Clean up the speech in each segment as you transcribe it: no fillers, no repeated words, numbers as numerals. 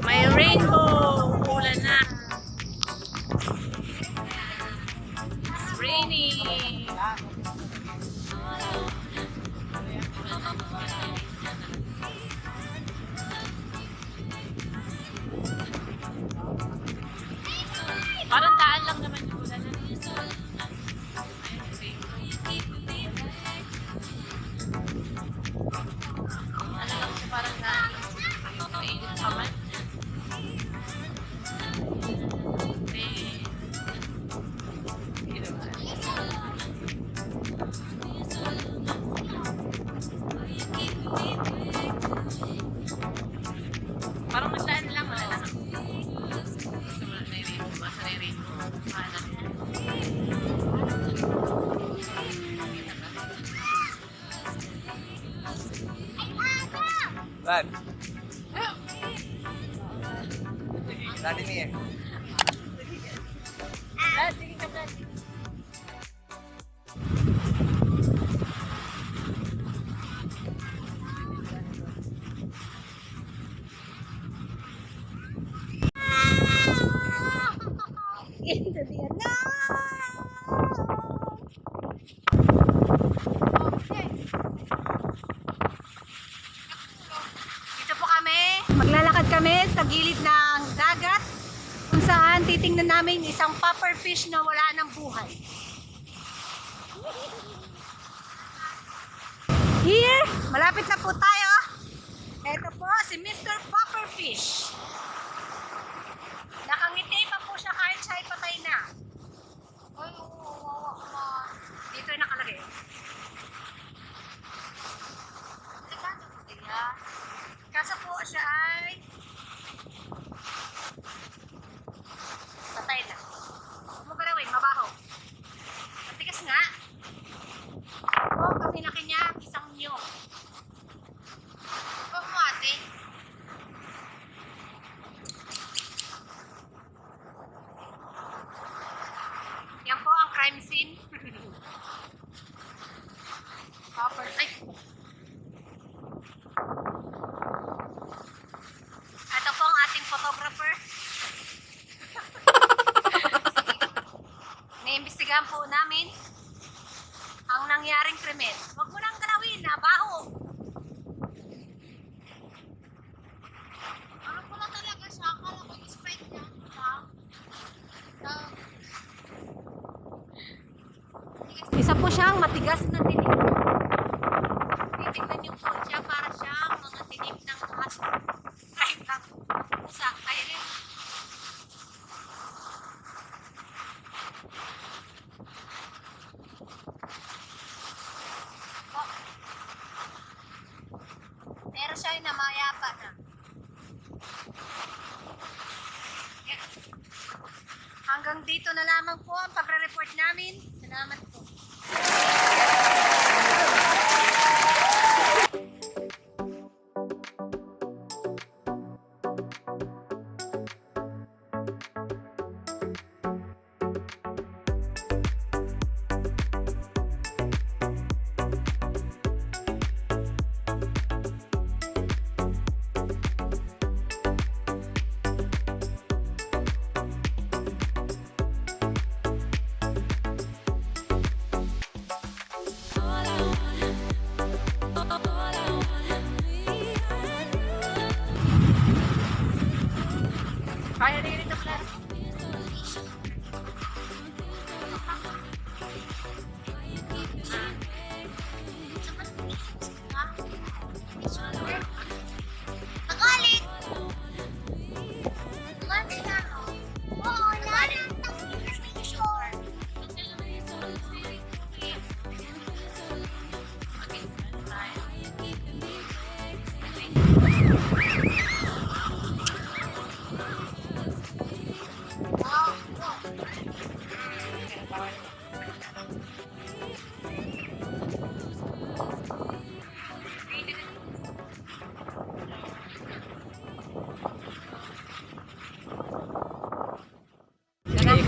May rainbow! Ulan na! It's raining! Parang daan lang naman yung ulan na. Ano lang siya, parang daan lang. Mainit pa man. Parang magdaan lang, wala lang. Basta may rainbow. Vlad. Dadi ni eh. Vlad, sige ka Vlad. Into the Dito po kami. Maglalakad kami sa gilid ng dagat kung saan titingnan namin isang puffer fish na wala ng buhay. Here, malapit na po tayo. Ito po si Mr. Puffer Fish. Nakangiti pa po siya kahit siya ay patay na. Ay, wawa ka. Dito yung nakalagay. Kaso po siya ay patay na. Huwag mo galawin, mabaho. Matigas nga. Oo, kasi laki niya, isang nyo. Huwag mo ate. Yan po ang crime scene. Popper. Ay! Ito po ang ating photographer. Naimbestigahan po namin ang nangyaring krimen. Huwag mo nang galawin, nabaho. Ano pala talaga siya? Akala ko yung sprite niya. Isa po siyang matigas na tinig. Titignan niyo po siya para siyang mga tinig ng aso. Kahit ang pusa. Kaya rin. Oh. Pero siya ay namayapa na. Yeah. Hanggang dito na lamang po ang pagre-report namin. Salamat po. Kaya rin ito, Vlad. Nagalit! Nagalit na ako. Oo, nagalit. Sure.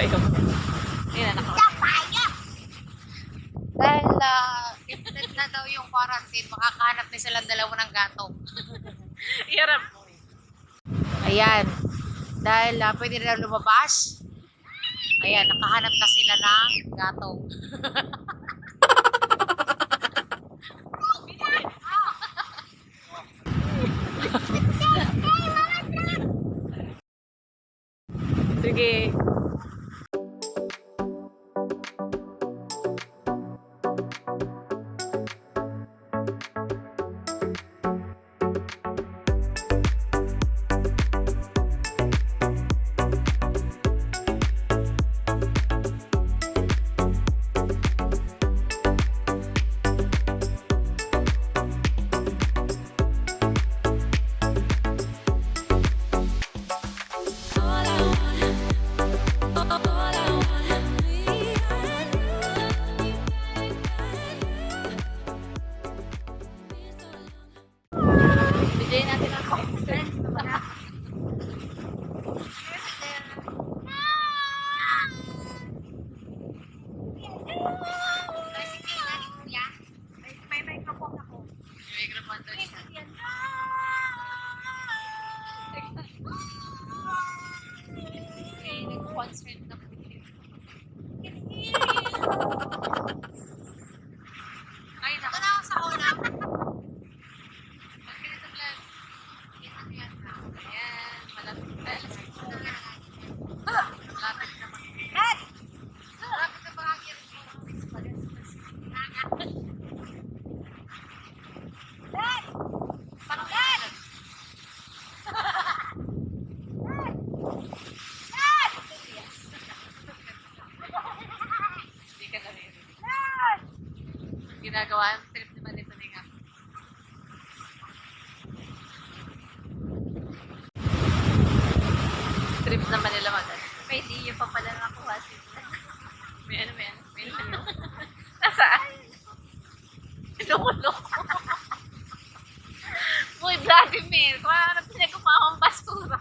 kayo. Ayun na, dahil limited na daw yung quarantine, makakahanap na silang dalawa ng gatong. Hirap. Ayan. Dahil pwede na lumabas. Ayan, nakahanap na sila ng gatong. Sige. Bigyan natin ang concert. May microphone ako. May microphone doon siya. Okay, nag-concert na po. Ay, naku. Ito na ako sa ulam. Ayan, malapit na. Malapit na mag-Dad! Malapit na mag-Bagasbas Beach. Dad! Pang-Dad! Dad! Dad! Hindi ka naririnig. Dad! Ginagawa ang trip naman ito ni Ngak. Trip naman nila mag-ano. May diyo pa pala nakuha sila. May ano. Nasaan? Loko-loko. Uy, Vladimir, kung ano pinagkumahang basura.